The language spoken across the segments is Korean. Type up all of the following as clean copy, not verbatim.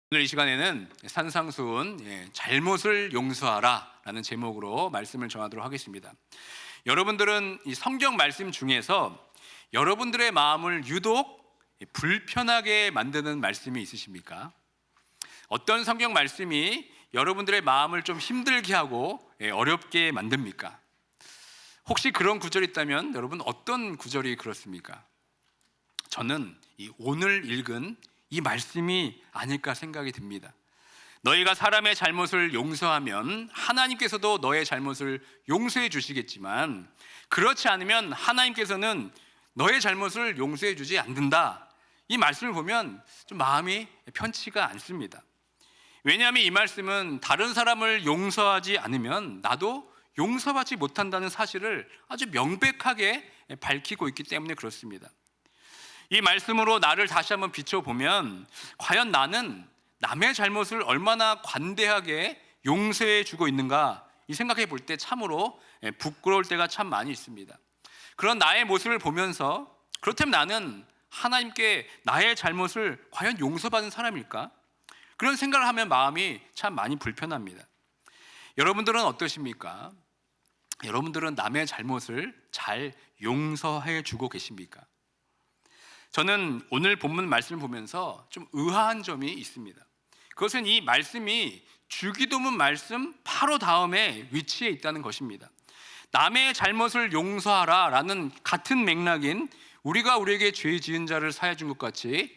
오늘 이 시간에는 산상수훈 잘못을 용서하라 라는 제목으로 말씀을 전하도록 하겠습니다. 여러분들은 이 성경 말씀 중에서 여러분들의 마음을 유독 불편하게 만드는 말씀이 있으십니까? 어떤 성경 말씀이 여러분들의 마음을 좀 힘들게 하고 어렵게 만듭니까? 혹시 그런 구절이 있다면 여러분 어떤 구절이 그렇습니까? 저는 오늘 읽은 이 말씀이 아닐까 생각이 듭니다. 너희가 사람의 잘못을 용서하면 하나님께서도 너의 잘못을 용서해 주시겠지만 그렇지 않으면 하나님께서는 너의 잘못을 용서해 주지 않는다. 이 말씀을 보면 좀 마음이 편치가 않습니다. 왜냐하면 이 말씀은 다른 사람을 용서하지 않으면 나도 용서받지 못한다는 사실을 아주 명백하게 밝히고 있기 때문에 그렇습니다. 이 말씀으로 나를 다시 한번 비춰보면 과연 나는 남의 잘못을 얼마나 관대하게 용서해 주고 있는가, 이 생각해 볼 때 참으로 부끄러울 때가 참 많이 있습니다. 그런 나의 모습을 보면서 그렇다면 나는 하나님께 나의 잘못을 과연 용서받은 사람일까? 그런 생각을 하면 마음이 참 많이 불편합니다. 여러분들은 어떠십니까? 여러분들은 남의 잘못을 잘 용서해 주고 계십니까? 저는 오늘 본문 말씀을 보면서 좀 의아한 점이 있습니다. 그것은 이 말씀이 주기도문 말씀 바로 다음에 위치해 있다는 것입니다. 남의 잘못을 용서하라 라는 같은 맥락인 우리가 우리에게 죄 지은 자를 사하여 준 것 같이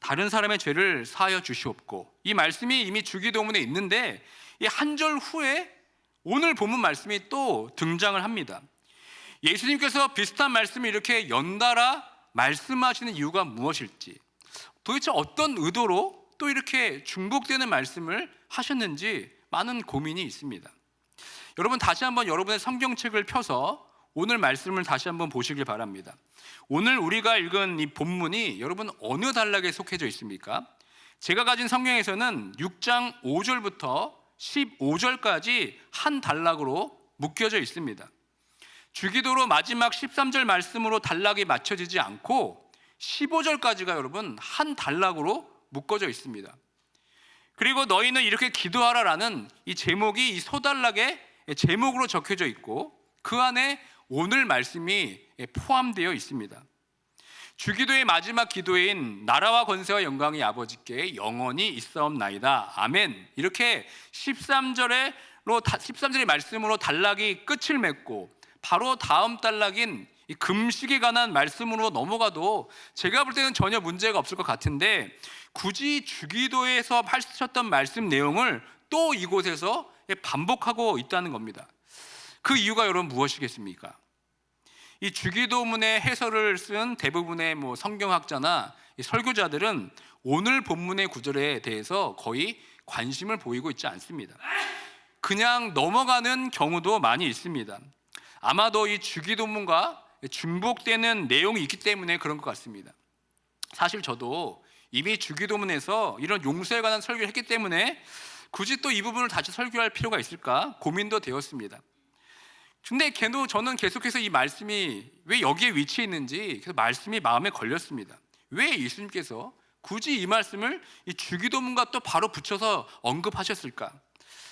다른 사람의 죄를 사하여 주시옵고, 이 말씀이 이미 주기도문에 있는데 이 한 절 후에 오늘 본문 말씀이 또 등장을 합니다. 예수님께서 비슷한 말씀을 이렇게 연달아 말씀하시는 이유가 무엇일지, 도대체 어떤 의도로 또 이렇게 중복되는 말씀을 하셨는지 많은 고민이 있습니다. 여러분 다시 한번 여러분의 성경책을 펴서 오늘 말씀을 다시 한번 보시길 바랍니다. 오늘 우리가 읽은 이 본문이 여러분 어느 단락에 속해져 있습니까? 제가 가진 성경에서는 6장 5절부터 15절까지 한 단락으로 묶여져 있습니다. 주기도로 마지막 13절 말씀으로 단락이 맞춰지지 않고 15절까지가 여러분 한 단락으로 묶어져 있습니다. 그리고 너희는 이렇게 기도하라라는 이 제목이 이 소단락의 제목으로 적혀져 있고 그 안에 오늘 말씀이 포함되어 있습니다. 주기도의 마지막 기도인 나라와 권세와 영광이 아버지께 영원히 있사옵나이다 아멘, 이렇게 13절의 말씀으로 단락이 끝을 맺고 바로 다음 단락인 이 금식에 관한 말씀으로 넘어가도 제가 볼 때는 전혀 문제가 없을 것 같은데 굳이 주기도에서 하셨던 말씀 내용을 또 이곳에서 반복하고 있다는 겁니다. 그 이유가 여러분 무엇이겠습니까? 이 주기도문의 해설을 쓴 대부분의 성경학자나 설교자들은 오늘 본문의 구절에 대해서 거의 관심을 보이고 있지 않습니다. 그냥 넘어가는 경우도 많이 있습니다. 아마도 이 주기도문과 중복되는 내용이 있기 때문에 그런 것 같습니다. 사실 저도 이미 주기도문에서 이런 용서에 관한 설교를 했기 때문에 굳이 또 이 부분을 다시 설교할 필요가 있을까 고민도 되었습니다. 근데 저는 계속해서 이 말씀이 왜 여기에 위치해 있는지 계속 말씀이 마음에 걸렸습니다. 왜 예수님께서 굳이 이 말씀을 이 주기도문과 또 바로 붙여서 언급하셨을까?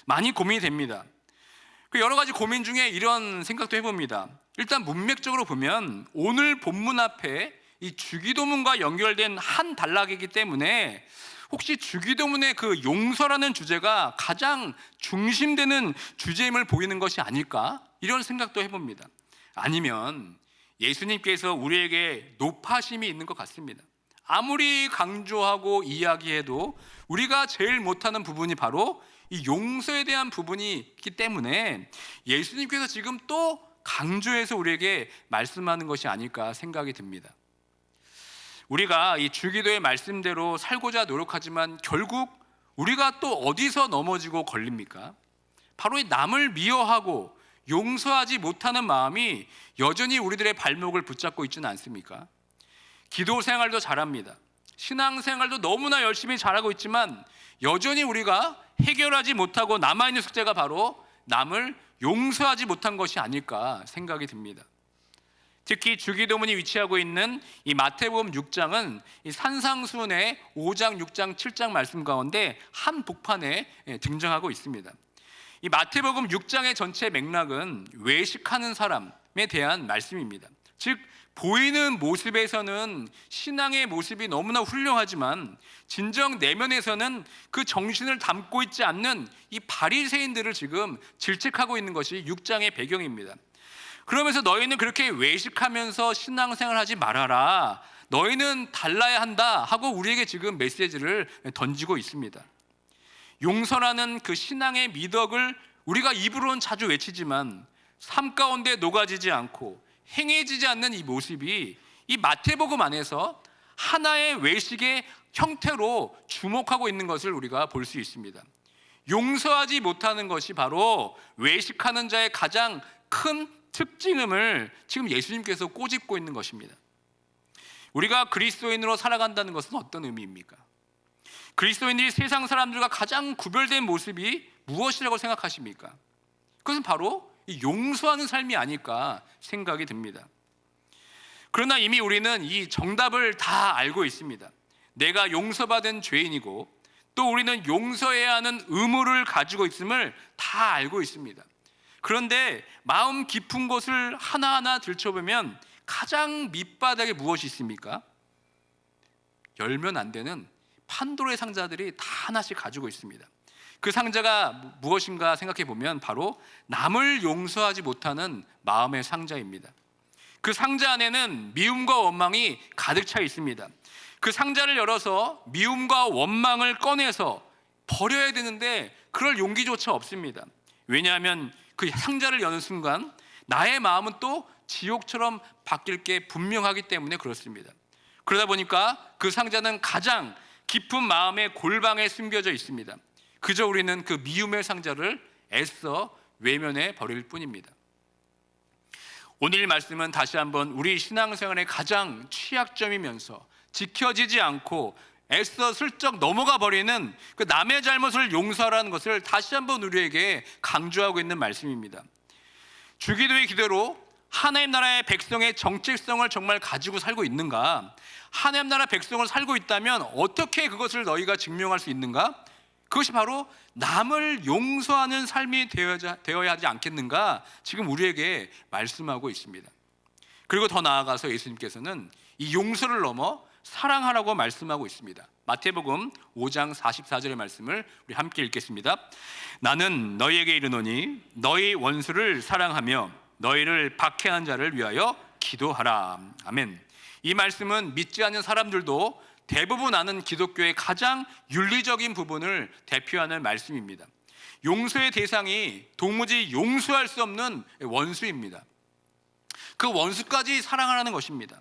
많이 고민이 됩니다. 여러 가지 고민 중에 이런 생각도 해봅니다. 일단 문맥적으로 보면 오늘 본문 앞에 이 주기도문과 연결된 한 단락이기 때문에 혹시 주기도문의 그 용서라는 주제가 가장 중심되는 주제임을 보이는 것이 아닐까? 이런 생각도 해봅니다. 아니면 예수님께서 우리에게 높아심이 있는 것 같습니다. 아무리 강조하고 이야기해도 우리가 제일 못하는 부분이 바로 이 용서에 대한 부분이 있기 때문에 예수님께서 지금 또 강조해서 우리에게 말씀하는 것이 아닐까 생각이 듭니다. 우리가 이 주기도의 말씀대로 살고자 노력하지만 결국 우리가 또 어디서 넘어지고 걸립니까? 바로 이 남을 미워하고 용서하지 못하는 마음이 여전히 우리들의 발목을 붙잡고 있지는 않습니까? 기도 생활도 잘합니다. 신앙생활도 너무나 열심히 잘하고 있지만 여전히 우리가 해결하지 못하고 남아있는 숙제가 바로 남을 용서하지 못한 것이 아닐까 생각이 듭니다. 특히 주기도문이 위치하고 있는 이 마태복음 6장은 이 산상수훈의 5장, 6장, 7장 말씀 가운데 한 복판에 등장하고 있습니다. 이 마태복음 6장의 전체 맥락은 외식하는 사람에 대한 말씀입니다. 즉 보이는 모습에서는 신앙의 모습이 너무나 훌륭하지만 진정 내면에서는 그 정신을 담고 있지 않는 이 바리새인들을 지금 질책하고 있는 것이 6장의 배경입니다. 그러면서 너희는 그렇게 외식하면서 신앙생활 하지 말아라, 너희는 달라야 한다 하고 우리에게 지금 메시지를 던지고 있습니다. 용서라는 그 신앙의 미덕을 우리가 입으로는 자주 외치지만 삶 가운데 녹아지지 않고 행해지지 않는 이 모습이 이 마태복음 안에서 하나의 외식의 형태로 주목하고 있는 것을 우리가 볼 수 있습니다. 용서하지 못하는 것이 바로 외식하는 자의 가장 큰 특징임을 지금 예수님께서 꼬집고 있는 것입니다. 우리가 그리스도인으로 살아간다는 것은 어떤 의미입니까? 그리스도인들이 세상 사람들과 가장 구별된 모습이 무엇이라고 생각하십니까? 그것은 바로 용서하는 삶이 아닐까 생각이 듭니다. 그러나 이미 우리는 이 정답을 다 알고 있습니다. 내가 용서받은 죄인이고 또 우리는 용서해야 하는 의무를 가지고 있음을 다 알고 있습니다. 그런데 마음 깊은 곳을 하나하나 들춰보면 가장 밑바닥에 무엇이 있습니까? 열면 안 되는 판도라의 상자들이 다 하나씩 가지고 있습니다. 그 상자가 무엇인가 생각해 보면 바로 남을 용서하지 못하는 마음의 상자입니다. 그 상자 안에는 미움과 원망이 가득 차 있습니다. 그 상자를 열어서 미움과 원망을 꺼내서 버려야 되는데 그럴 용기조차 없습니다. 왜냐하면 그 상자를 여는 순간 나의 마음은 또 지옥처럼 바뀔 게 분명하기 때문에 그렇습니다. 그러다 보니까 그 상자는 가장 깊은 마음의 골방에 숨겨져 있습니다. 그저 우리는 그 미움의 상자를 애써 외면해 버릴 뿐입니다. 오늘 말씀은 다시 한번 우리 신앙생활의 가장 취약점이면서 지켜지지 않고 애써 슬쩍 넘어가 버리는 그 남의 잘못을 용서하라는 것을 다시 한번 우리에게 강조하고 있는 말씀입니다. 주기도의 기대로 하나님 나라의 백성의 정체성을 정말 가지고 살고 있는가? 하나님 나라 백성을 살고 있다면 어떻게 그것을 너희가 증명할 수 있는가? 그것이 바로 남을 용서하는 삶이 되어야 하지 않겠는가? 지금 우리에게 말씀하고 있습니다. 그리고 더 나아가서 예수님께서는 이 용서를 넘어 사랑하라고 말씀하고 있습니다. 마태복음 5장 44절의 말씀을 우리 함께 읽겠습니다. 나는 너희에게 이르노니 너희 원수를 사랑하며 너희를 박해한 자를 위하여 기도하라. 아멘. 이 말씀은 믿지 않는 사람들도 대부분 아는 기독교의 가장 윤리적인 부분을 대표하는 말씀입니다. 용서의 대상이 도무지 용서할 수 없는 원수입니다. 그 원수까지 사랑하라는 것입니다.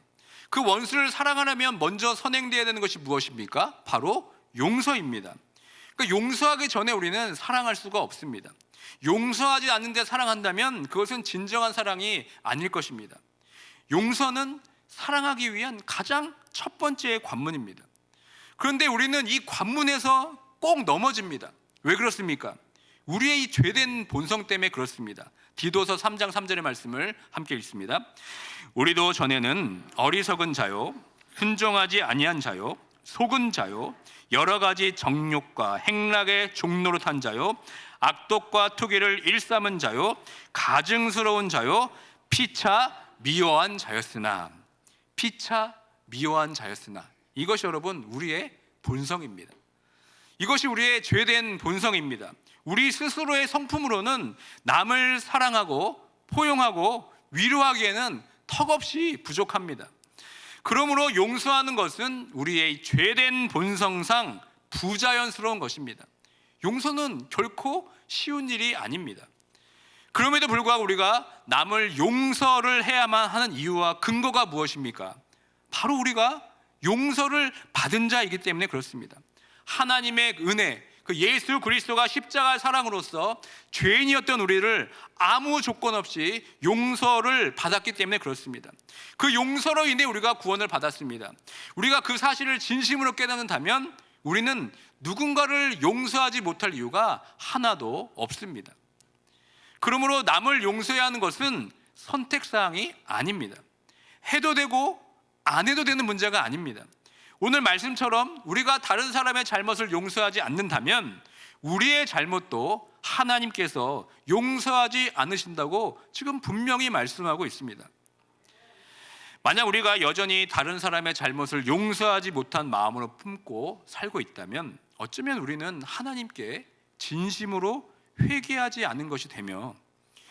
그 원수를 사랑하려면 먼저 선행되어야 되는 것이 무엇입니까? 바로 용서입니다. 그러니까 용서하기 전에 우리는 사랑할 수가 없습니다. 용서하지 않는데 사랑한다면 그것은 진정한 사랑이 아닐 것입니다. 용서는 사랑하기 위한 가장 첫 번째의 관문입니다. 그런데 우리는 이 관문에서 꼭 넘어집니다. 왜 그렇습니까? 우리의 이 죄된 본성 때문에 그렇습니다. 디도서 3장 3절의 말씀을 함께 읽습니다. 우리도 전에는 어리석은 자요, 순종하지 아니한 자요, 속은 자요, 여러 가지 정욕과 행락의 종로로 탄 자요, 악독과 투기를 일삼은 자요, 가증스러운 자요, 피차 미워한 자였으나. 피차 미워한 자였으나. 이것이 여러분 우리의 본성입니다. 이것이 우리의 죄된 본성입니다. 우리 스스로의 성품으로는 남을 사랑하고 포용하고 위로하기에는 턱없이 부족합니다. 그러므로 용서하는 것은 우리의 죄된 본성상 부자연스러운 것입니다. 용서는 결코 쉬운 일이 아닙니다. 그럼에도 불구하고 우리가 남을 용서를 해야만 하는 이유와 근거가 무엇입니까? 바로 우리가 용서를 받은 자이기 때문에 그렇습니다. 하나님의 은혜, 그 예수 그리스도가 십자가 사랑으로서 죄인이었던 우리를 아무 조건 없이 용서를 받았기 때문에 그렇습니다. 그 용서로 인해 우리가 구원을 받았습니다. 우리가 그 사실을 진심으로 깨닫는다면 우리는 누군가를 용서하지 못할 이유가 하나도 없습니다. 그러므로 남을 용서해야 하는 것은 선택사항이 아닙니다. 해도 되고 안 해도 되는 문제가 아닙니다. 오늘 말씀처럼 우리가 다른 사람의 잘못을 용서하지 않는다면 우리의 잘못도 하나님께서 용서하지 않으신다고 지금 분명히 말씀하고 있습니다. 만약 우리가 여전히 다른 사람의 잘못을 용서하지 못한 마음으로 품고 살고 있다면 어쩌면 우리는 하나님께 진심으로 회개하지 않은 것이 되며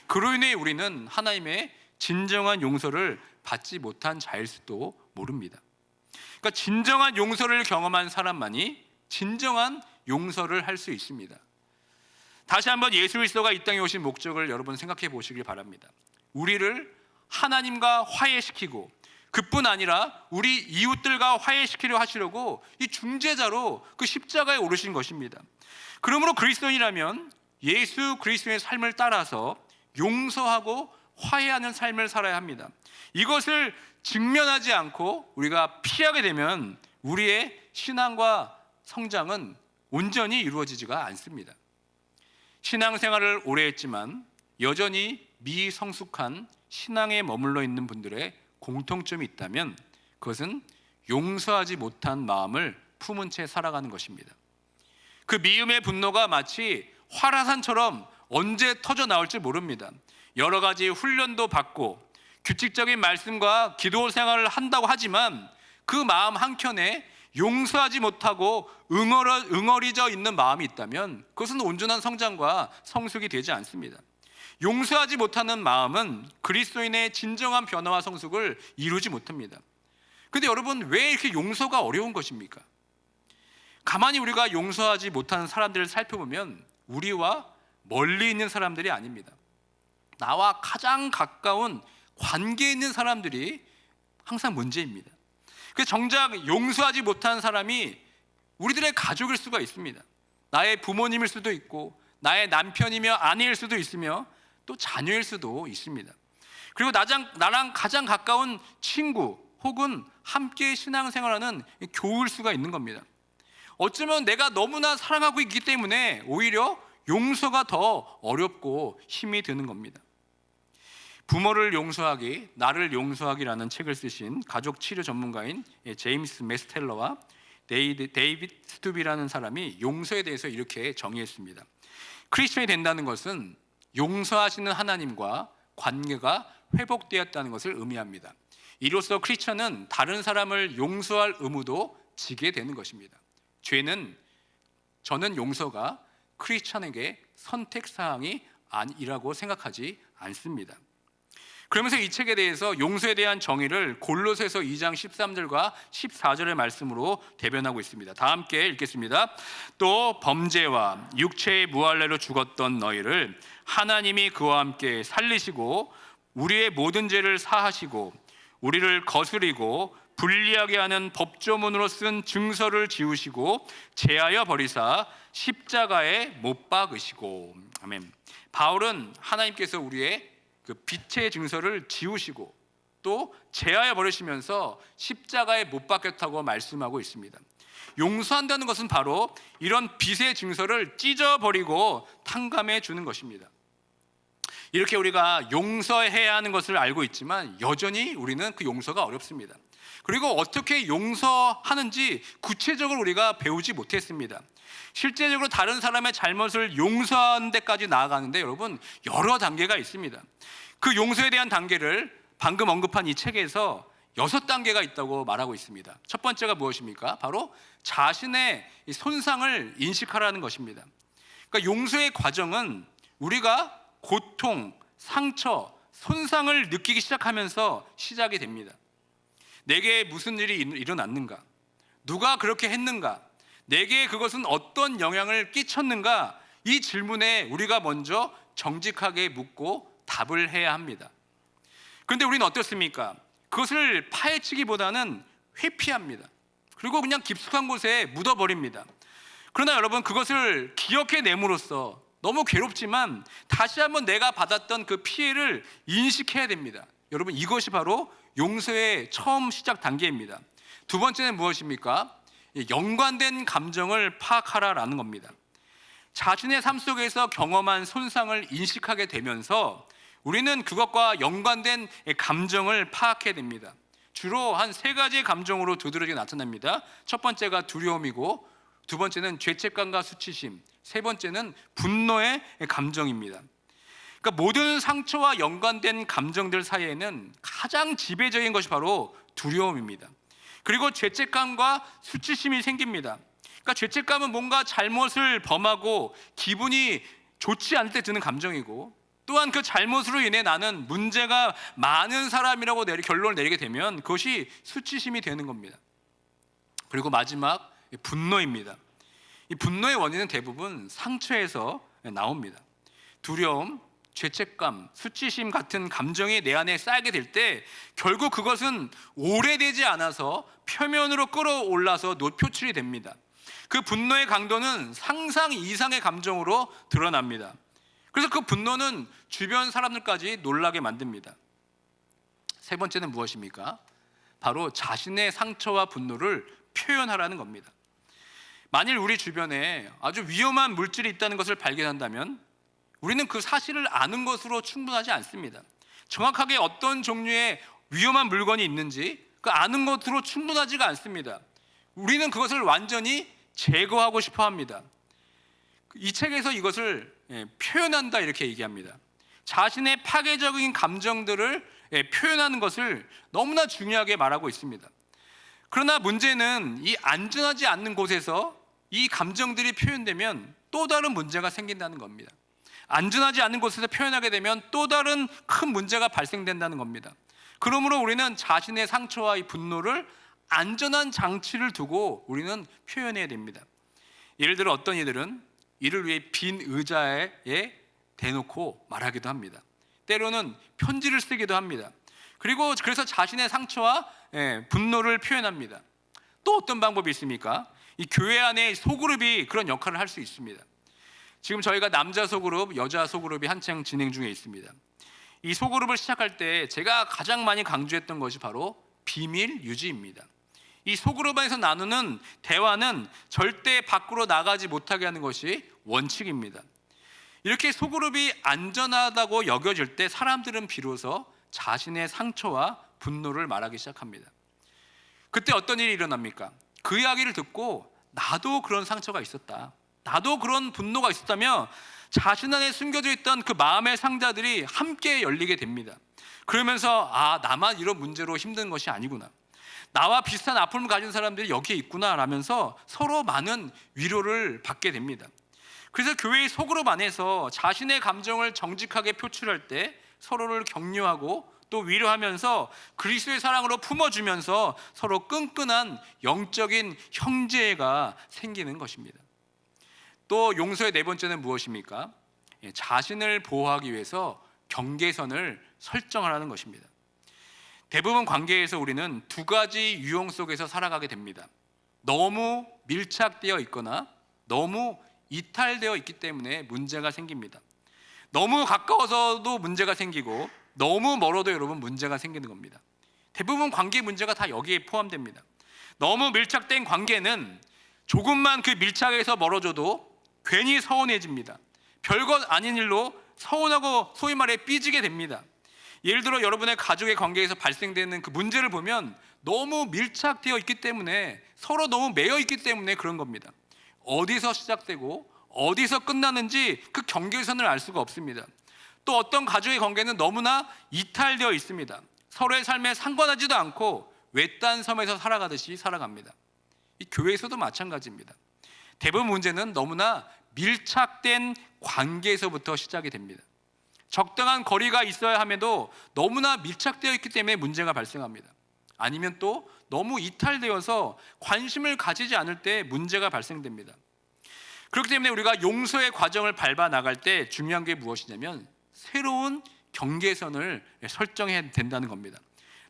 그로 인해 우리는 하나님의 진정한 용서를 받지 못한 자일 수도 모릅니다. 그러니까 진정한 용서를 경험한 사람만이 진정한 용서를 할 수 있습니다. 다시 한번 예수 그리스도가 이 땅에 오신 목적을 여러분 생각해 보시길 바랍니다. 우리를 하나님과 화해시키고 그뿐 아니라 우리 이웃들과 화해시키려 하시려고 이 중재자로 그 십자가에 오르신 것입니다. 그러므로 그리스도인이라면 예수 그리스도의 삶을 따라서 용서하고 화해하는 삶을 살아야 합니다. 이것을 직면하지 않고 우리가 피하게 되면 우리의 신앙과 성장은 온전히 이루어지지가 않습니다. 신앙생활을 오래 했지만 여전히 미성숙한 신앙에 머물러 있는 분들의 공통점이 있다면 그것은 용서하지 못한 마음을 품은 채 살아가는 것입니다. 그 미움의 분노가 마치 화라산처럼 언제 터져 나올지 모릅니다. 여러 가지 훈련도 받고 규칙적인 말씀과 기도 생활을 한다고 하지만 그 마음 한켠에 용서하지 못하고 응어리져 있는 마음이 있다면 그것은 온전한 성장과 성숙이 되지 않습니다. 용서하지 못하는 마음은 그리스도인의 진정한 변화와 성숙을 이루지 못합니다. 그런데 여러분, 왜 이렇게 용서가 어려운 것입니까? 가만히 우리가 용서하지 못하는 사람들을 살펴보면 우리와 멀리 있는 사람들이 아닙니다. 나와 가장 가까운 관계에 있는 사람들이 항상 문제입니다. 그래서 정작 용서하지 못하는 사람이 우리들의 가족일 수가 있습니다. 나의 부모님일 수도 있고 나의 남편이며 아내일 수도 있으며 또 자녀일 수도 있습니다. 그리고 나랑 가장 가까운 친구 혹은 함께 신앙생활하는 교우일 수가 있는 겁니다. 어쩌면 내가 너무나 사랑하고 있기 때문에 오히려 용서가 더 어렵고 힘이 드는 겁니다. 부모를 용서하기, 나를 용서하기라는 책을 쓰신 가족 치료 전문가인 제임스 메스텔러와 데이비드 스투비라는 사람이 용서에 대해서 이렇게 정의했습니다. 크리스천이 된다는 것은 용서하시는 하나님과 관계가 회복되었다는 것을 의미합니다. 이로써 크리스천은 다른 사람을 용서할 의무도 지게 되는 것입니다. 저는 용서가 크리스천에게 선택사항이 아니라고 생각하지 않습니다. 그러면서 이 책에 대해서 용서에 대한 정의를 골로새서 2장 13절과 14절의 말씀으로 대변하고 있습니다. 다 함께 읽겠습니다. 또 범죄와 육체의 무할례로 죽었던 너희를 하나님이 그와 함께 살리시고 우리의 모든 죄를 사하시고 우리를 거스리고 불리하게 하는 법조문으로 쓴 증서를 지우시고 제하여 버리사 십자가에 못 박으시고. 아멘. 바울은 하나님께서 우리의 그 빛의 증서를 지우시고 또 제하여 버리시면서 십자가에 못 박혔다고 말씀하고 있습니다. 용서한다는 것은 바로 이런 빛의 증서를 찢어버리고 탕감해 주는 것입니다. 이렇게 우리가 용서해야 하는 것을 알고 있지만 여전히 우리는 그 용서가 어렵습니다. 그리고 어떻게 용서하는지 구체적으로 우리가 배우지 못했습니다. 실제적으로 다른 사람의 잘못을 용서하는 데까지 나아가는데 여러분, 여러 단계가 있습니다. 그 용서에 대한 단계를 방금 언급한 이 책에서 6단계가 있다고 말하고 있습니다. 첫 번째가 무엇입니까? 바로 자신의 손상을 인식하라는 것입니다. 그러니까 용서의 과정은 우리가 고통, 상처, 손상을 느끼기 시작하면서 시작이 됩니다. 내게 무슨 일이 일어났는가? 누가 그렇게 했는가? 내게 그것은 어떤 영향을 끼쳤는가? 이 질문에 우리가 먼저 정직하게 묻고 답을 해야 합니다. 그런데 우리는 어떻습니까? 그것을 파헤치기보다는 회피합니다. 그리고 그냥 깊숙한 곳에 묻어버립니다. 그러나 여러분, 그것을 기억해냄으로써 너무 괴롭지만 다시 한번 내가 받았던 그 피해를 인식해야 됩니다. 여러분, 이것이 바로 용서의 처음 시작 단계입니다. 두 번째는 무엇입니까? 연관된 감정을 파악하라라는 겁니다. 자신의 삶 속에서 경험한 손상을 인식하게 되면서 우리는 그것과 연관된 감정을 파악해야 됩니다. 주로 한 세 가지의 감정으로 두드러지게 나타납니다. 첫 번째가 두려움이고, 두 번째는 죄책감과 수치심, 세 번째는 분노의 감정입니다. 그러니까 모든 상처와 연관된 감정들 사이에는 가장 지배적인 것이 바로 두려움입니다. 그리고 죄책감과 수치심이 생깁니다. 그러니까 죄책감은 뭔가 잘못을 범하고 기분이 좋지 않을 때 드는 감정이고, 또한 그 잘못으로 인해 나는 문제가 많은 사람이라고 결론을 내리게 되면 그것이 수치심이 되는 겁니다. 그리고 마지막 분노입니다. 이 분노의 원인은 대부분 상처에서 나옵니다. 두려움, 죄책감, 수치심 같은 감정이 내 안에 쌓이게 될 때 결국 그것은 오래되지 않아서 표면으로 끌어올라서 표출이 됩니다. 그 분노의 강도는 상상 이상의 감정으로 드러납니다. 그래서 그 분노는 주변 사람들까지 놀라게 만듭니다. 세 번째는 무엇입니까? 바로 자신의 상처와 분노를 표현하라는 겁니다. 만일 우리 주변에 아주 위험한 물질이 있다는 것을 발견한다면 우리는 그 사실을 아는 것으로 충분하지 않습니다. 정확하게 어떤 종류의 위험한 물건이 있는지 그 아는 것으로 충분하지가 않습니다. 우리는 그것을 완전히 제거하고 싶어 합니다. 이 책에서 이것을 표현한다 이렇게 얘기합니다. 자신의 파괴적인 감정들을 표현하는 것을 너무나 중요하게 말하고 있습니다. 그러나 문제는 이 안전하지 않는 곳에서 이 감정들이 표현되면 또 다른 문제가 생긴다는 겁니다. 안전하지 않은 곳에서 표현하게 되면 또 다른 큰 문제가 발생된다는 겁니다. 그러므로 우리는 자신의 상처와 이 분노를 안전한 장치를 두고 우리는 표현해야 됩니다. 예를 들어 어떤 이들은 이를 위해 빈 의자에 대놓고 말하기도 합니다. 때로는 편지를 쓰기도 합니다. 그리고 그래서 자신의 상처와 분노를 표현합니다. 또 어떤 방법이 있습니까? 이 교회 안에 소그룹이 그런 역할을 할 수 있습니다. 지금 저희가 남자 소그룹, 여자 소그룹이 한창 진행 중에 있습니다. 이 소그룹을 시작할 때 제가 가장 많이 강조했던 것이 바로 비밀 유지입니다. 이 소그룹 안에서 나누는 대화는 절대 밖으로 나가지 못하게 하는 것이 원칙입니다. 이렇게 소그룹이 안전하다고 여겨질 때 사람들은 비로소 자신의 상처와 분노를 말하기 시작합니다. 그때 어떤 일이 일어납니까? 그 이야기를 듣고 나도 그런 상처가 있었다, 나도 그런 분노가 있었다며 자신 안에 숨겨져 있던 그 마음의 상자들이 함께 열리게 됩니다. 그러면서 나만 이런 문제로 힘든 것이 아니구나, 나와 비슷한 아픔을 가진 사람들이 여기에 있구나 라면서 서로 많은 위로를 받게 됩니다. 그래서 교회의 소그룹 안에서 자신의 감정을 정직하게 표출할 때 서로를 격려하고 또 위로하면서 그리스도의 사랑으로 품어주면서 서로 끈끈한 영적인 형제가 생기는 것입니다. 또 용서의 네 번째는 무엇입니까? 자신을 보호하기 위해서 경계선을 설정하라는 것입니다. 대부분 관계에서 우리는 두 가지 유형 속에서 살아가게 됩니다. 너무 밀착되어 있거나 너무 이탈되어 있기 때문에 문제가 생깁니다. 너무 가까워서도 문제가 생기고 너무 멀어도 여러분 문제가 생기는 겁니다. 대부분 관계 문제가 다 여기에 포함됩니다. 너무 밀착된 관계는 조금만 그 밀착에서 멀어져도 괜히 서운해집니다. 별것 아닌 일로 서운하고 소위 말해 삐지게 됩니다. 예를 들어 여러분의 가족의 관계에서 발생되는 그 문제를 보면 너무 밀착되어 있기 때문에, 서로 너무 매여 있기 때문에 그런 겁니다. 어디서 시작되고 어디서 끝나는지 그 경계선을 알 수가 없습니다. 또 어떤 가족의 관계는 너무나 이탈되어 있습니다. 서로의 삶에 상관하지도 않고 외딴 섬에서 살아가듯이 살아갑니다. 이 교회에서도 마찬가지입니다. 대부분 문제는 너무나 밀착된 관계에서부터 시작이 됩니다. 적당한 거리가 있어야 함에도 너무나 밀착되어 있기 때문에 문제가 발생합니다. 아니면 또 너무 이탈되어서 관심을 가지지 않을 때 문제가 발생됩니다. 그렇기 때문에 우리가 용서의 과정을 밟아 나갈 때 중요한 게 무엇이냐면 새로운 경계선을 설정해야 된다는 겁니다.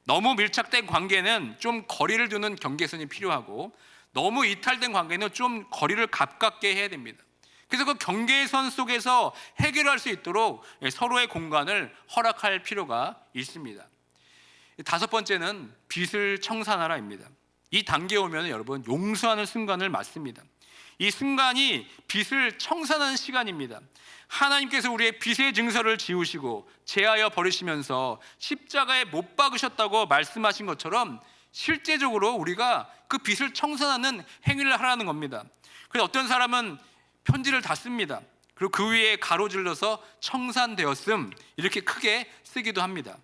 너무 밀착된 관계는 좀 거리를 두는 경계선이 필요하고, 너무 이탈된 관계는 좀 거리를 가깝게 해야 됩니다. 그래서 그 경계선 속에서 해결할 수 있도록 서로의 공간을 허락할 필요가 있습니다. 다섯 번째는 빚을 청산하라입니다. 이 단계에 오면 여러분 용서하는 순간을 맞습니다. 이 순간이 빚을 청산하는 시간입니다. 하나님께서 우리의 빚의 증서를 지우시고 제하여 버리시면서 십자가에 못 박으셨다고 말씀하신 것처럼 실제적으로 우리가 그 빚을 청산하는 행위를 하라는 겁니다. 그래서 어떤 사람은 편지를 다 씁니다. 그리고 그 위에 가로질러서 청산되었음 이렇게 크게 쓰기도 합니다.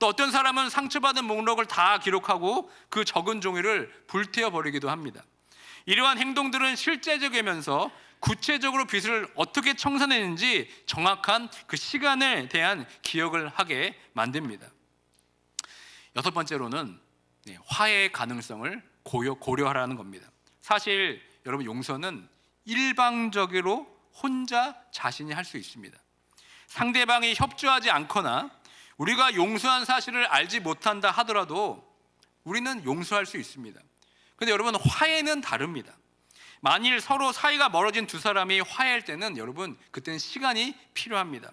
또 어떤 사람은 상처받은 목록을 다 기록하고 그 적은 종이를 불태워 버리기도 합니다. 이러한 행동들은 실제적이면서 구체적으로 빚을 어떻게 청산했는지 정확한 그 시간에 대한 기억을 하게 만듭니다. 여섯 번째로는 화해의 가능성을 고려하라는 겁니다. 사실 여러분, 용서는 일방적으로 혼자 자신이 할 수 있습니다. 상대방이 협조하지 않거나 우리가 용서한 사실을 알지 못한다 하더라도 우리는 용서할 수 있습니다. 그런데 여러분, 화해는 다릅니다. 만일 서로 사이가 멀어진 두 사람이 화해할 때는 여러분, 그때는 시간이 필요합니다.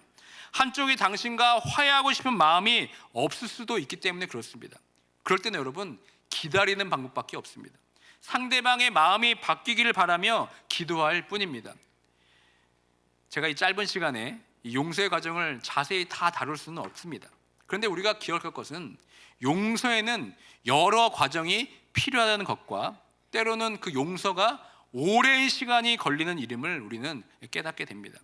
한쪽이 당신과 화해하고 싶은 마음이 없을 수도 있기 때문에 그렇습니다. 그럴 때는 여러분, 기다리는 방법밖에 없습니다. 상대방의 마음이 바뀌기를 바라며 기도할 뿐입니다. 제가 이 짧은 시간에 이 용서의 과정을 자세히 다 다룰 수는 없습니다. 그런데 우리가 기억할 것은 용서에는 여러 과정이 필요하다는 것과 때로는 그 용서가 오랜 시간이 걸리는 일임을 우리는 깨닫게 됩니다.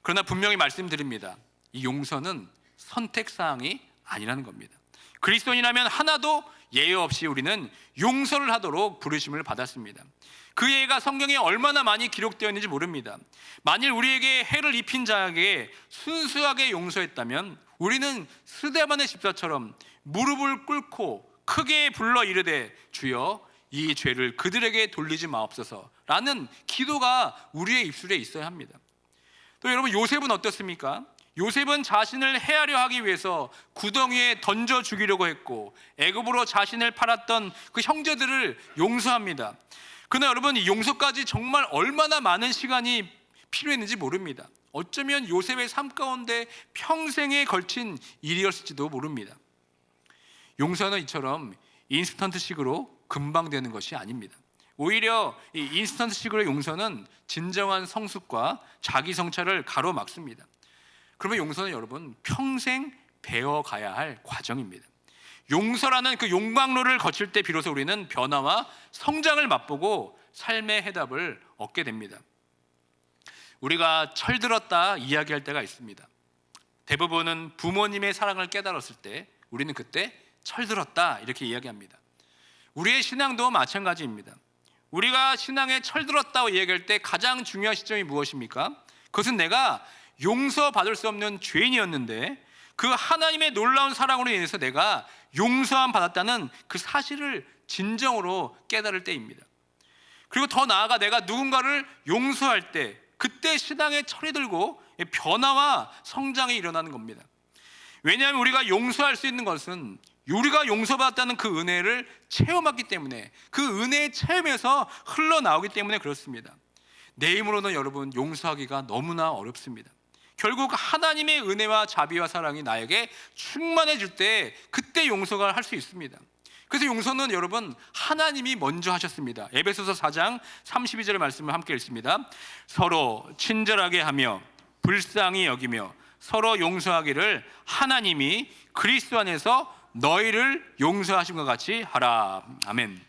그러나 분명히 말씀드립니다. 이 용서는 선택사항이 아니라는 겁니다. 그리스도인이라면 하나도 예외 없이 우리는 용서를 하도록 부르심을 받았습니다. 그 예가 성경에 얼마나 많이 기록되어 있는지 모릅니다. 만일 우리에게 해를 입힌 자에게 순수하게 용서했다면 우리는 스데반의 집사처럼 무릎을 꿇고 크게 불러 이르되 주여 이 죄를 그들에게 돌리지 마옵소서라는 기도가 우리의 입술에 있어야 합니다. 또 여러분, 요셉은 어떻습니까? 요셉은 자신을 해하려 하기 위해서 구덩이에 던져 죽이려고 했고 애굽으로 자신을 팔았던 그 형제들을 용서합니다. 그러나 여러분, 이 용서까지 정말 얼마나 많은 시간이 필요했는지 모릅니다. 어쩌면 요셉의 삶 가운데 평생에 걸친 일이었을지도 모릅니다. 용서는 이처럼 인스턴트식으로 금방 되는 것이 아닙니다. 오히려 이 인스턴트식으로 용서는 진정한 성숙과 자기 성찰을 가로막습니다. 그러면 용서는 여러분, 평생 배워가야 할 과정입니다. 용서라는 그 용광로를 거칠 때 비로소 우리는 변화와 성장을 맛보고 삶의 해답을 얻게 됩니다. 우리가 철들었다 이야기할 때가 있습니다. 대부분은 부모님의 사랑을 깨달았을 때 우리는 그때 철들었다 이렇게 이야기합니다. 우리의 신앙도 마찬가지입니다. 우리가 신앙에 철들었다고 이야기할 때 가장 중요한 시점이 무엇입니까? 그것은 내가 용서받을 수 없는 죄인이었는데 그 하나님의 놀라운 사랑으로 인해서 내가 용서함 받았다는 그 사실을 진정으로 깨달을 때입니다. 그리고 더 나아가 내가 누군가를 용서할 때 그때 신앙의 철이 들고 변화와 성장이 일어나는 겁니다. 왜냐하면 우리가 용서할 수 있는 것은 우리가 용서받았다는 그 은혜를 체험했기 때문에, 그 은혜의 체험에서 흘러나오기 때문에 그렇습니다. 내 힘으로는 여러분 용서하기가 너무나 어렵습니다. 결국 하나님의 은혜와 자비와 사랑이 나에게 충만해질 때 그때 용서가 할 수 있습니다. 그래서 용서는 여러분 하나님이 먼저 하셨습니다. 에베소서 4장 32절의 말씀을 함께 읽습니다. 서로 친절하게 하며 불쌍히 여기며 서로 용서하기를 하나님이 그리스도 안에서 너희를 용서하신 것 같이 하라. 아멘.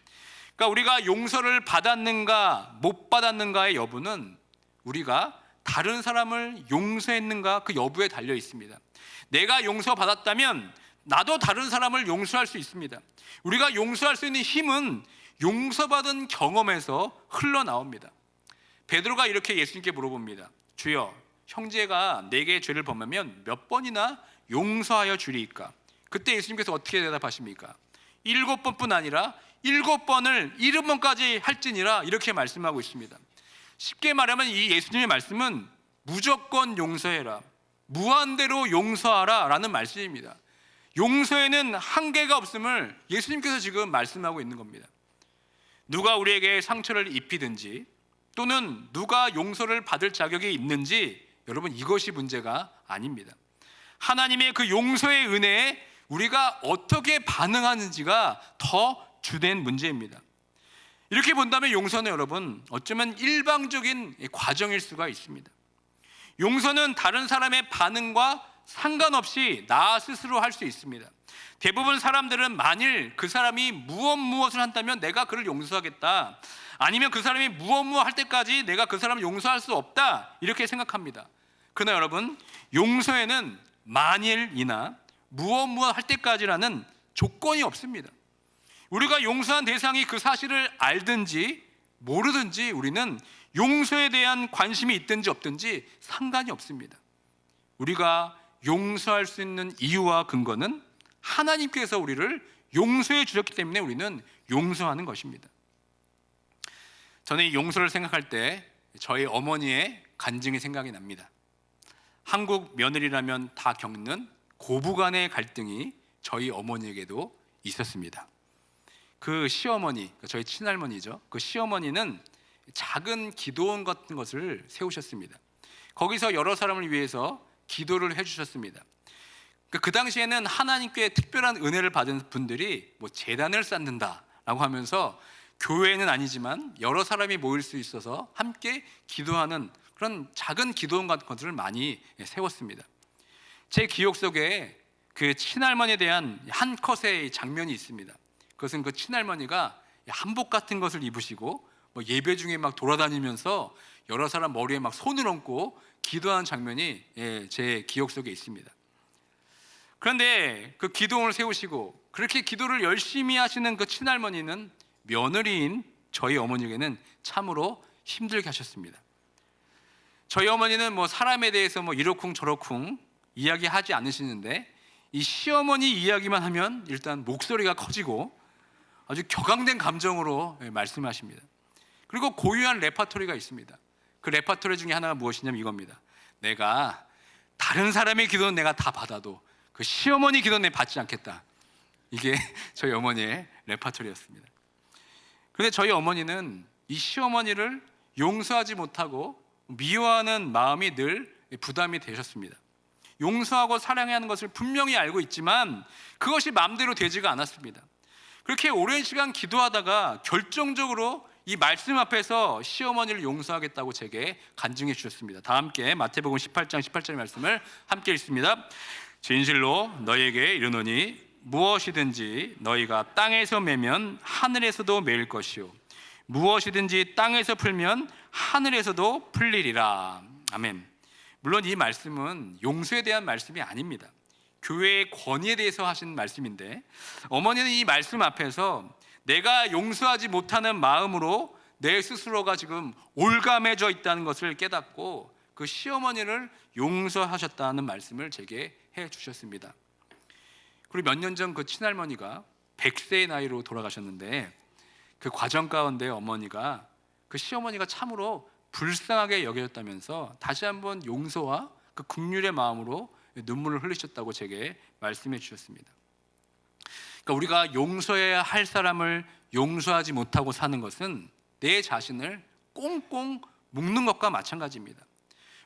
그러니까 우리가 용서를 받았는가 못 받았는가의 여부는 우리가 다른 사람을 용서했는가 그 여부에 달려 있습니다. 내가 용서받았다면 나도 다른 사람을 용서할 수 있습니다. 우리가 용서할 수 있는 힘은 용서받은 경험에서 흘러나옵니다. 베드로가 이렇게 예수님께 물어봅니다. 주여, 형제가 내게 죄를 범하면 몇 번이나 용서하여 주리이까? 그때 예수님께서 어떻게 대답하십니까? 7번뿐 아니라 7번을 70번까지 할지니라 이렇게 말씀하고 있습니다. 쉽게 말하면 이 예수님의 말씀은 무조건 용서해라, 무한대로 용서하라 라는 말씀입니다. 용서에는 한계가 없음을 예수님께서 지금 말씀하고 있는 겁니다. 누가 우리에게 상처를 입히든지 또는 누가 용서를 받을 자격이 있는지 여러분 이것이 문제가 아닙니다. 하나님의 그 용서의 은혜에 우리가 어떻게 반응하는지가 더 주된 문제입니다. 이렇게 본다면 용서는 여러분 어쩌면 일방적인 과정일 수가 있습니다. 용서는 다른 사람의 반응과 상관없이 나 스스로 할 수 있습니다. 대부분 사람들은 만일 그 사람이 무엇을 한다면 내가 그를 용서하겠다, 아니면 그 사람이 무엇 할 때까지 내가 그 사람을 용서할 수 없다, 이렇게 생각합니다. 그러나 여러분, 용서에는 만일이나 무엇 할 때까지라는 조건이 없습니다. 우리가 용서한 대상이 그 사실을 알든지 모르든지 우리는 용서에 대한 관심이 있든지 없든지 상관이 없습니다. 우리가 용서할 수 있는 이유와 근거는 하나님께서 우리를 용서해 주셨기 때문에 우리는 용서하는 것입니다. 저는 이 용서를 생각할 때 저희 어머니의 간증이 생각이 납니다. 한국 며느리라면 다 겪는 고부간의 갈등이 저희 어머니에게도 있었습니다. 그 시어머니, 저희 친할머니죠. 그 시어머니는 작은 기도원 같은 것을 세우셨습니다. 거기서 여러 사람을 위해서 기도를 해주셨습니다. 그 당시에는 하나님께 특별한 은혜를 받은 분들이 제단을 쌓는다라고 하면서 교회는 아니지만 여러 사람이 모일 수 있어서 함께 기도하는 그런 작은 기도원 같은 것들을 많이 세웠습니다. 제 기억 속에 그 친할머니에 대한 한 컷의 장면이 있습니다. 그것은 그 친할머니가 한복 같은 것을 입으시고 예배 중에 막 돌아다니면서 여러 사람 머리에 막 손을 얹고 기도하는 장면이 제 기억 속에 있습니다. 그런데 그 기도원을 세우시고 그렇게 기도를 열심히 하시는 그 친할머니는 며느리인 저희 어머니에게는 참으로 힘들게 하셨습니다. 저희 어머니는 사람에 대해서 이러쿵 저러쿵 이야기하지 않으시는데 이 시어머니 이야기만 하면 일단 목소리가 커지고 아주 격앙된 감정으로 말씀하십니다. 그리고 고유한 레퍼토리가 있습니다. 그 레퍼토리 중에 하나가 무엇이냐면 이겁니다. 내가 다른 사람의 기도는 내가 다 받아도 그 시어머니 기도는 내가 받지 않겠다. 이게 저희 어머니의 레퍼토리였습니다. 그런데 저희 어머니는 이 시어머니를 용서하지 못하고 미워하는 마음이 늘 부담이 되셨습니다. 용서하고 사랑해야 하는 것을 분명히 알고 있지만 그것이 마음대로 되지가 않았습니다. 그렇게 오랜 시간 기도하다가 결정적으로 이 말씀 앞에서 시어머니를 용서하겠다고 제게 간증해 주셨습니다. 다 함께 마태복음 18장 18절의 말씀을 함께 읽습니다. 진실로 너희에게 이르노니 무엇이든지 너희가 땅에서 매면 하늘에서도 매일 것이요 무엇이든지 땅에서 풀면 하늘에서도 풀리리라. 아멘. 물론 이 말씀은 용서에 대한 말씀이 아닙니다. 교회의 권위에 대해서 하신 말씀인데 어머니는 이 말씀 앞에서 내가 용서하지 못하는 마음으로 내 스스로가 지금 올가매져 있다는 것을 깨닫고 그 시어머니를 용서하셨다는 말씀을 제게 해 주셨습니다. 그리고 몇 년 전 그 친할머니가 100세의 나이로 돌아가셨는데 그 과정 가운데 어머니가 그 시어머니가 참으로 불쌍하게 여겨졌다면서 다시 한번 용서와 그 긍휼의 마음으로 눈물을 흘리셨다고 제게 말씀해 주셨습니다. 그러니까 우리가 용서해야 할 사람을 용서하지 못하고 사는 것은 내 자신을 꽁꽁 묶는 것과 마찬가지입니다.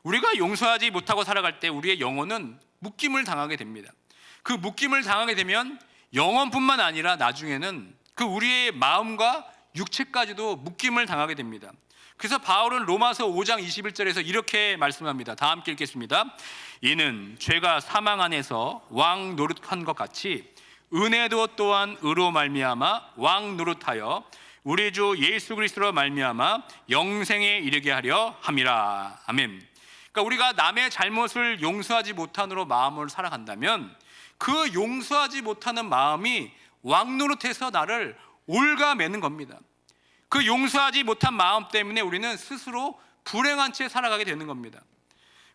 우리가 용서하지 못하고 살아갈 때 우리의 영혼은 묶임을 당하게 됩니다. 그 묶임을 당하게 되면 영혼뿐만 아니라 나중에는 그 우리의 마음과 육체까지도 묶임을 당하게 됩니다. 그래서 바울은 로마서 5장 21절에서 이렇게 말씀합니다. 다 함께 읽겠습니다. 이는 죄가 사망 안에서 왕 노릇한 것 같이 은혜도 또한 의로 말미암아 왕 노릇하여 우리 주 예수 그리스도로 말미암아 영생에 이르게 하려 함이라. 아멘. 그러니까 우리가 남의 잘못을 용서하지 못함으로 마음을 살아간다면 그 용서하지 못하는 마음이 왕 노릇해서 나를 올가매는 겁니다. 그 용서하지 못한 마음 때문에 우리는 스스로 불행한 채 살아가게 되는 겁니다.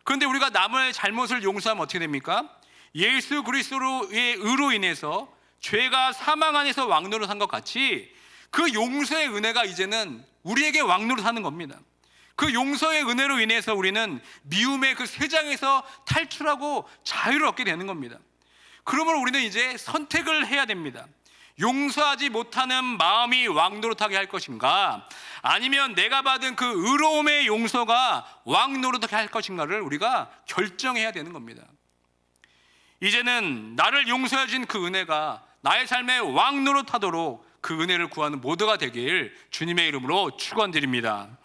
그런데 우리가 남의 잘못을 용서하면 어떻게 됩니까? 예수 그리스도의 의로 인해서 죄가 사망 안에서 왕노릇한 것 같이 그 용서의 은혜가 이제는 우리에게 왕노릇하는 겁니다. 그 용서의 은혜로 인해서 우리는 미움의 그 쇠장에서 탈출하고 자유를 얻게 되는 겁니다. 그러므로 우리는 이제 선택을 해야 됩니다. 용서하지 못하는 마음이 왕노릇하게 할 것인가, 아니면 내가 받은 그 의로움의 용서가 왕노릇하게 할 것인가를 우리가 결정해야 되는 겁니다. 이제는 나를 용서해 준 그 은혜가 나의 삶에 왕노릇하도록 그 은혜를 구하는 모두가 되길 주님의 이름으로 축원드립니다.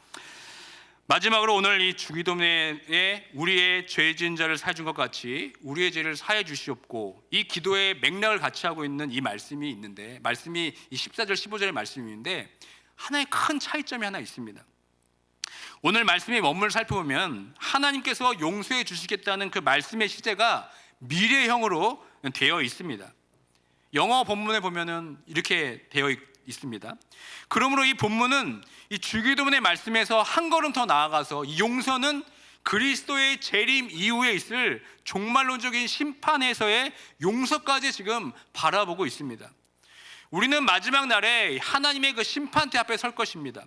마지막으로 오늘 이 주기도문에 우리의 죄 지은 자를 사해 준 것 같이 우리의 죄를 사해 주시옵고, 이 기도의 맥락을 같이 하고 있는 이 말씀이 있는데, 말씀이 이 14절 15절의 말씀인데 하나의 큰 차이점이 하나 있습니다. 오늘 말씀의 원문을 살펴보면 하나님께서 용서해 주시겠다는 그 말씀의 시제가 미래형으로 되어 있습니다. 영어 본문에 보면은 이렇게 되어 있습니다. 그러므로 이 본문은 이 주기도문의 말씀에서 한 걸음 더 나아가서 이 용서는 그리스도의 재림 이후에 있을 종말론적인 심판에서의 용서까지 지금 바라보고 있습니다. 우리는 마지막 날에 하나님의 그 심판대 앞에 설 것입니다.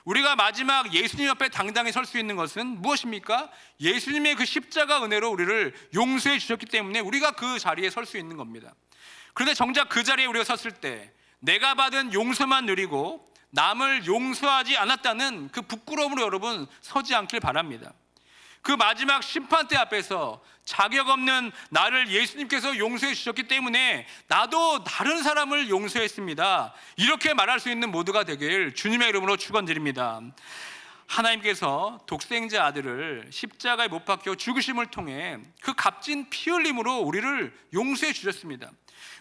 우리가 마지막 예수님 앞에 당당히 설 수 있는 것은 무엇입니까? 예수님의 그 십자가 은혜로 우리를 용서해 주셨기 때문에 우리가 그 자리에 설 수 있는 겁니다. 그런데 정작 그 자리에 우리가 섰을 때 내가 받은 용서만 누리고 남을 용서하지 않았다는 그 부끄러움으로 여러분 서지 않길 바랍니다. 그 마지막 심판대 앞에서 자격 없는 나를 예수님께서 용서해 주셨기 때문에 나도 다른 사람을 용서했습니다, 이렇게 말할 수 있는 모두가 되길 주님의 이름으로 축원드립니다. 하나님께서 독생자 아들을 십자가에 못 박혀 죽으심을 통해 그 값진 피 흘림으로 우리를 용서해 주셨습니다.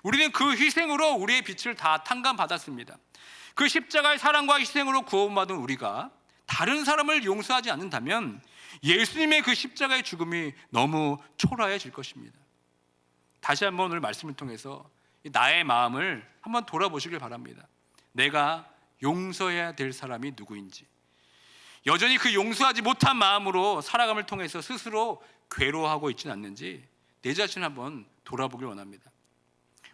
우리는 그 희생으로 우리의 빛을 다 탕감받았습니다. 그 십자가의 사랑과 희생으로 구원받은 우리가 다른 사람을 용서하지 않는다면 예수님의 그 십자가의 죽음이 너무 초라해질 것입니다. 다시 한번 오늘 말씀을 통해서 나의 마음을 한번 돌아보시길 바랍니다. 내가 용서해야 될 사람이 누구인지, 여전히 그 용서하지 못한 마음으로 살아감을 통해서 스스로 괴로워하고 있지는 않는지 내 자신을 한번 돌아보길 원합니다.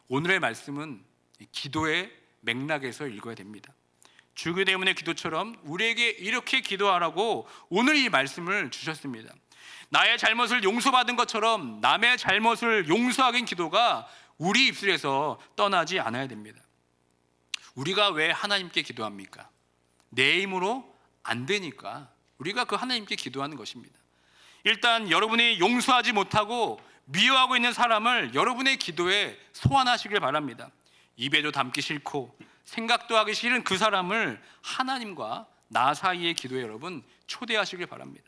오늘의 말씀은 기도의 맥락에서 읽어야 됩니다. 주기도문의 기도처럼 우리에게 이렇게 기도하라고 오늘 이 말씀을 주셨습니다. 나의 잘못을 용서받은 것처럼 남의 잘못을 용서하긴 기도가 우리 입술에서 떠나지 않아야 됩니다. 우리가 왜 하나님께 기도합니까? 내 힘으로 안 되니까 우리가 그 하나님께 기도하는 것입니다. 일단 여러분이 용서하지 못하고 미워하고 있는 사람을 여러분의 기도에 소환하시길 바랍니다. 입에도 담기 싫고 생각도 하기 싫은 그 사람을 하나님과 나 사이의 기도에 여러분 초대하시길 바랍니다.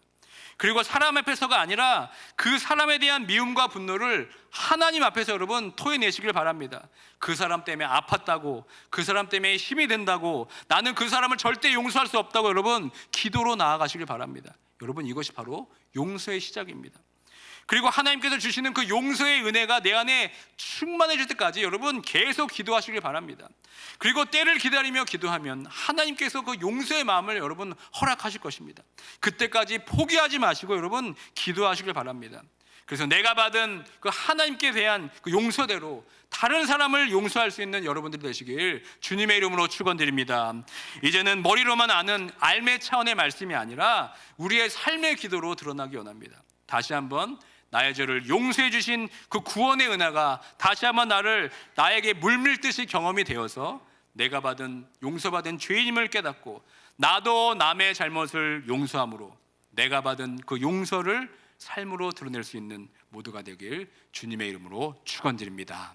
그리고 사람 앞에서가 아니라 그 사람에 대한 미움과 분노를 하나님 앞에서 여러분 토해내시길 바랍니다. 그 사람 때문에 아팠다고, 그 사람 때문에 힘이 된다고, 나는 그 사람을 절대 용서할 수 없다고 여러분 기도로 나아가시길 바랍니다. 여러분 이것이 바로 용서의 시작입니다. 그리고 하나님께서 주시는 그 용서의 은혜가 내 안에 충만해질 때까지 여러분 계속 기도하시길 바랍니다. 그리고 때를 기다리며 기도하면 하나님께서 그 용서의 마음을 여러분 허락하실 것입니다. 그때까지 포기하지 마시고 여러분 기도하시길 바랍니다. 그래서 내가 받은 그 하나님께 대한 그 용서대로 다른 사람을 용서할 수 있는 여러분들 되시길 주님의 이름으로 축원드립니다. 이제는 머리로만 아는 알매 차원의 말씀이 아니라 우리의 삶의 기도로 드러나기 원합니다. 다시 한번 나의 죄를 용서해 주신 그 구원의 은혜가 다시 한번 나에게 물밀듯이 경험이 되어서 내가 받은 용서받은 죄인임을 깨닫고 나도 남의 잘못을 용서함으로 내가 받은 그 용서를 삶으로 드러낼 수 있는 모두가 되길 주님의 이름으로 축원드립니다.